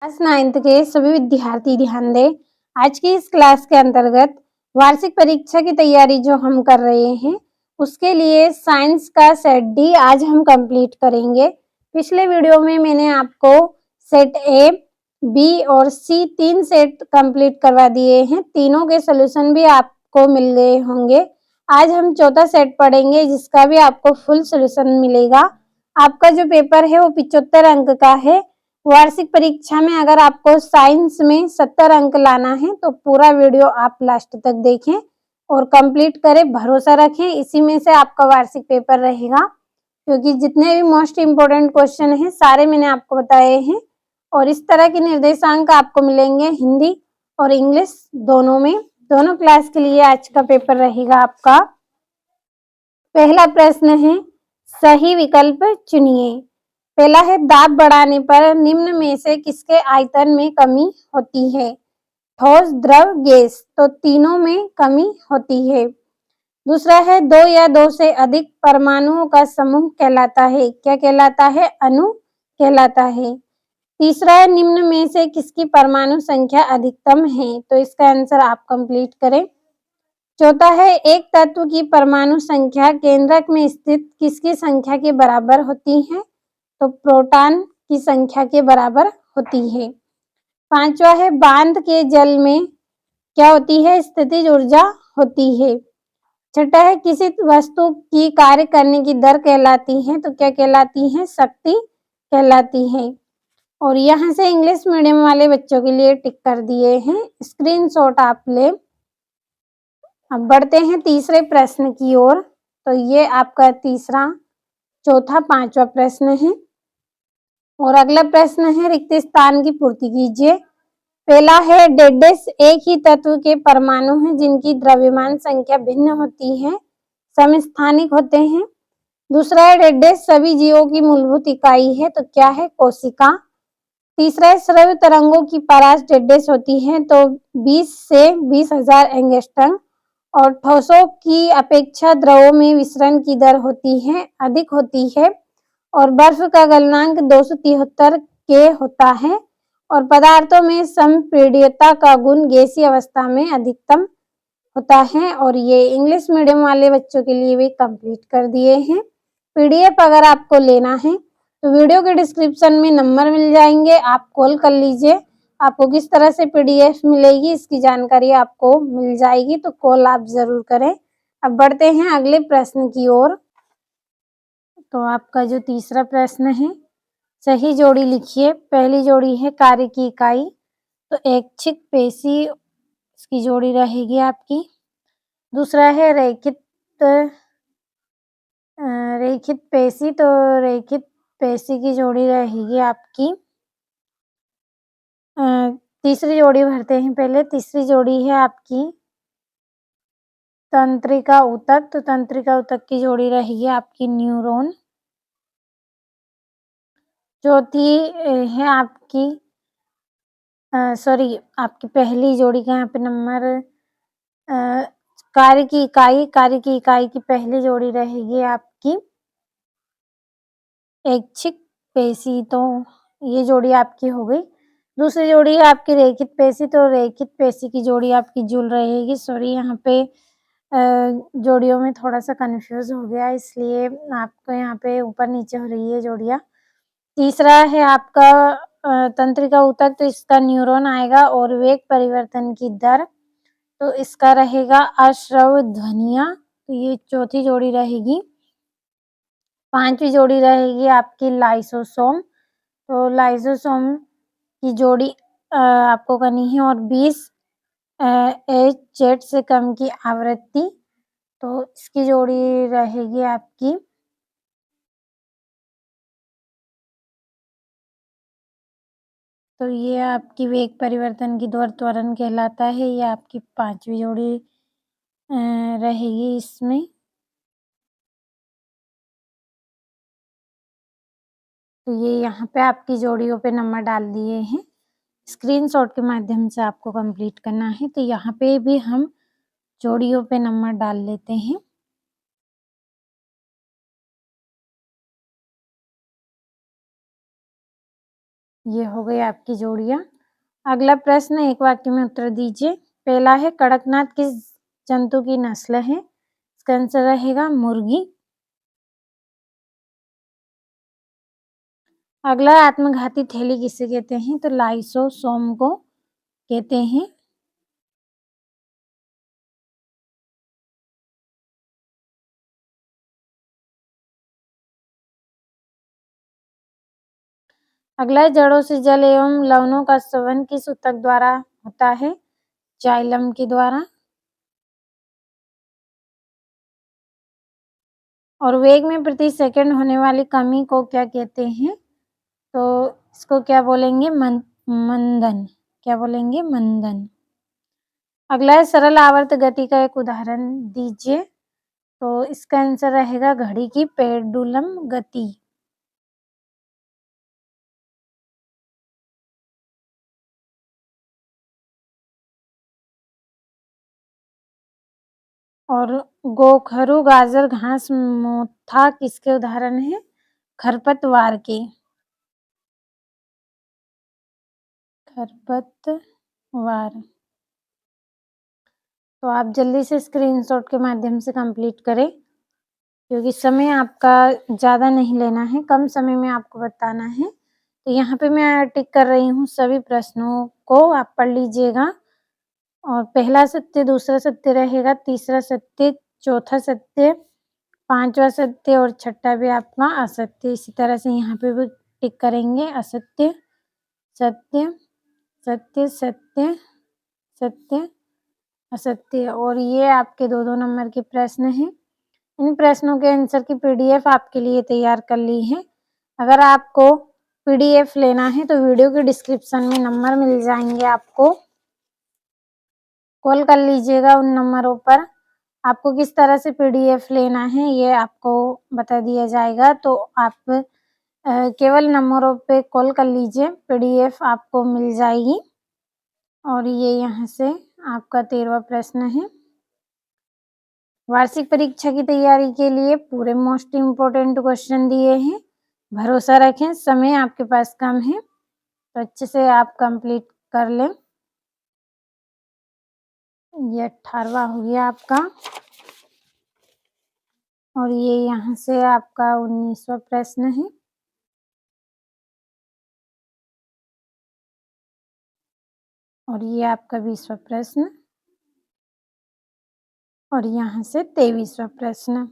Class 9th के सभी विद्यार्थी ध्यान दें। आज की इस क्लास के अंतर्गत वार्षिक परीक्षा की तैयारी जो हम कर रहे हैं उसके लिए साइंस का सेट डी आज हम कंप्लीट करेंगे। पिछले वीडियो में मैंने आपको सेट ए, बी और सी 3 सेट कंप्लीट करवा दिए हैं। तीनों के सॉल्यूशन भी आपको मिल गए होंगे। आज हम चौथा सेट पढ़ेंगे जिसका भी आपको फुल सॉल्यूशन मिलेगा। आपका जो पेपर है वो 75 अंक का है। वार्षिक परीक्षा में अगर आपको साइंस में 70 अंक लाना है तो पूरा वीडियो आप लास्ट तक देखें और कंप्लीट करें, भरोसा रखें, इसी में से आपका वार्षिक पेपर रहेगा। क्योंकि जितने भी मोस्ट इम्पोर्टेंट क्वेश्चन हैं सारे मैंने आपको बताए हैं और इस तरह के निर्देशांक आपको मिलेंगे हिंदी और इंग्लिश दोनों में। दोनों क्लास के लिए आज का पेपर रहेगा आपका। पहला प्रश्न है, सही विकल्प चुनिए। पहला है, दाब बढ़ाने पर निम्न में से किसके आयतन में कमी होती है? ठोस, द्रव, गैस। तो तीनों में कमी होती है। दूसरा है, दो या दो से अधिक परमाणुओं का समूह कहलाता है। क्या कहलाता है? अणु कहलाता है। तीसरा है, निम्न में से किसकी परमाणु संख्या अधिकतम है? तो इसका आंसर आप कंप्लीट करें। चौथा है, एक तत्व की परमाणु संख्या केंद्रक में स्थित किसकी संख्या के बराबर होती है? तो प्रोटॉन की संख्या के बराबर होती है। पांचवा है, बांध के जल में क्या होती है? स्थितिज ऊर्जा होती है। छठा है, किसी वस्तु की कार्य करने की दर कहलाती है। तो क्या कहलाती है? शक्ति कहलाती है। और यहाँ से इंग्लिश मीडियम वाले बच्चों के लिए टिक कर दिए हैं, स्क्रीनशॉट आप ले। अब बढ़ते हैं तीसरे प्रश्न की ओर। तो ये आपका तीसरा, चौथा, पांचवा प्रश्न है। और अगला प्रश्न है, रिक्त स्थान की पूर्ति कीजिए। पहला है, डेडेस एक ही तत्व के परमाणु हैं जिनकी द्रव्यमान संख्या भिन्न होती है, समस्थानिक होते हैं। दूसरा है, डेडेस सभी जीवों की मूलभूत इकाई है। तो क्या है? कोशिका। तीसरा है, श्रव्य तरंगों की परास डेडेस होती है। तो 20 से 20,000 एंगस्ट्रम। और ठोसों की अपेक्षा द्रवों में विसरण की दर होती है, अधिक होती है। और बर्फ का गलनांक 273 के होता है। और पदार्थों में संपीड्यता का गुण गैसीय अवस्था में अधिकतम होता है। और ये इंग्लिश मीडियम वाले बच्चों के लिए भी कंप्लीट कर दिए हैं। पीडीएफ अगर आपको लेना है तो वीडियो के डिस्क्रिप्शन में नंबर मिल जाएंगे, आप कॉल कर लीजिए। आपको किस तरह से पीडीएफ मिलेगी इसकी जानकारी आपको मिल जाएगी, तो कॉल आप जरूर करें। अब बढ़ते हैं अगले प्रश्न की ओर। तो आपका जो तीसरा प्रश्न है, सही जोड़ी लिखिए। पहली जोड़ी है कार्य की इकाई, तो ऐच्छिक पेशी इसकी जोड़ी रहेगी आपकी। दूसरा है रेखित पेशी, तो रेखित पेशी की जोड़ी रहेगी आपकी। तीसरी जोड़ी भरते हैं पहले। तीसरी जोड़ी है आपकी तंत्रिका ऊतक, तो तंत्रिका ऊतक की जोड़ी रहेगी आपकी न्यूरॉन। चौथी है आपकी आपकी पहली जोड़ी का यहाँ पे नंबर, कार्य की इकाई की पहली जोड़ी रहेगी आपकी ऐच्छिक पेशी, तो ये जोड़ी आपकी हो गई। दूसरी जोड़ी है आपकी रेखित पेशी, तो रेखित पेशी की जोड़ी आपकी जुल रहेगी। यहाँ पे जोड़ियों में थोड़ा सा कंफ्यूज हो गया, इसलिए आपको यहाँ पे ऊपर नीचे हो रही है जोड़ियाँ। तीसरा है आपका तंत्रिका ऊतक, तो इसका न्यूरॉन आएगा। और वेग परिवर्तन की दर, तो इसका रहेगा अश्रव्य ध्वनियाँ, तो ये चौथी जोड़ी रहेगी। पांचवी जोड़ी रहेगी आपकी लाइसोसोम, तो लाइसोसोम की जोड़ी आपको करनी है। और 20 Hz से कम की आवृत्ति, तो इसकी जोड़ी रहेगी आपकी तो ये आपकी वेग परिवर्तन की दर त्वरण कहलाता है। ये आपकी पांचवी जोड़ी रहेगी इसमें। तो ये यहाँ पे आपकी जोड़ियों पे नंबर डाल दिए हैं, स्क्रीनशॉट के माध्यम से आपको कंप्लीट करना है। तो यहाँ पे भी हम जोड़ियों पे नंबर डाल लेते हैं। ये हो गई आपकी जोड़ियां। अगला प्रश्न, एक वाक्य में उत्तर दीजिए। पहला है, कड़कनाथ किस जंतु की नस्ल है? इसका आंसर रहेगा मुर्गी। अगला, आत्मघाती थैली किसे कहते हैं? तो लाइसोसोम को कहते हैं। अगला है, जड़ों से जल एवं लवणों का स्रवण किस ऊतक द्वारा होता है? जाइलम के द्वारा। और वेग में प्रति सेकंड होने वाली कमी को क्या कहते हैं? तो इसको क्या बोलेंगे? मंदन। क्या बोलेंगे? मंदन। अगला है, सरल आवर्त गति का एक उदाहरण दीजिए। तो इसका आंसर रहेगा घड़ी की पेंडुलम गति। और गोखरू, गाजर, घास, मोथा किसके उदाहरण है? खरपतवार के। खरपतवार। तो आप जल्दी से स्क्रीनशॉट के माध्यम से कंप्लीट करें, क्योंकि समय आपका ज़्यादा नहीं लेना है, कम समय में आपको बताना है। तो यहाँ पे मैं टिक कर रही हूँ सभी प्रश्नों को, आप पढ़ लीजिएगा। और पहला सत्य, दूसरा सत्य रहेगा, तीसरा सत्य, चौथा सत्य, पांचवा सत्य और छठा भी आपका असत्य। इसी तरह से यहाँ पे भी टिक करेंगे, असत्य, सत्य, सत्य, सत्य, सत्य, असत्य। और ये आपके 2-2 नंबर के प्रश्न हैं। इन प्रश्नों के आंसर की पीडीएफ आपके लिए तैयार कर ली है। अगर आपको पीडीएफ लेना है तो वीडियो के डिस्क्रिप्शन में नंबर मिल जाएंगे, आपको कॉल कर लीजिएगा उन नंबरों पर। आपको किस तरह से पीडीएफ लेना है ये आपको बता दिया जाएगा। तो आप केवल नंबरों पे कॉल कर लीजिए, पीडीएफ आपको मिल जाएगी। और ये यहाँ से आपका 13वां प्रश्न है। वार्षिक परीक्षा की तैयारी के लिए पूरे मोस्ट इम्पोर्टेंट क्वेश्चन दिए हैं। भरोसा रखें, समय आपके पास कम है, तो अच्छे से आप कंप्लीट कर लें। ये 18वां हो गया आपका। और ये यहाँ से आपका 19वां प्रश्न है। और ये आपका 20वां प्रश्न। और यहाँ से 23वां प्रश्न।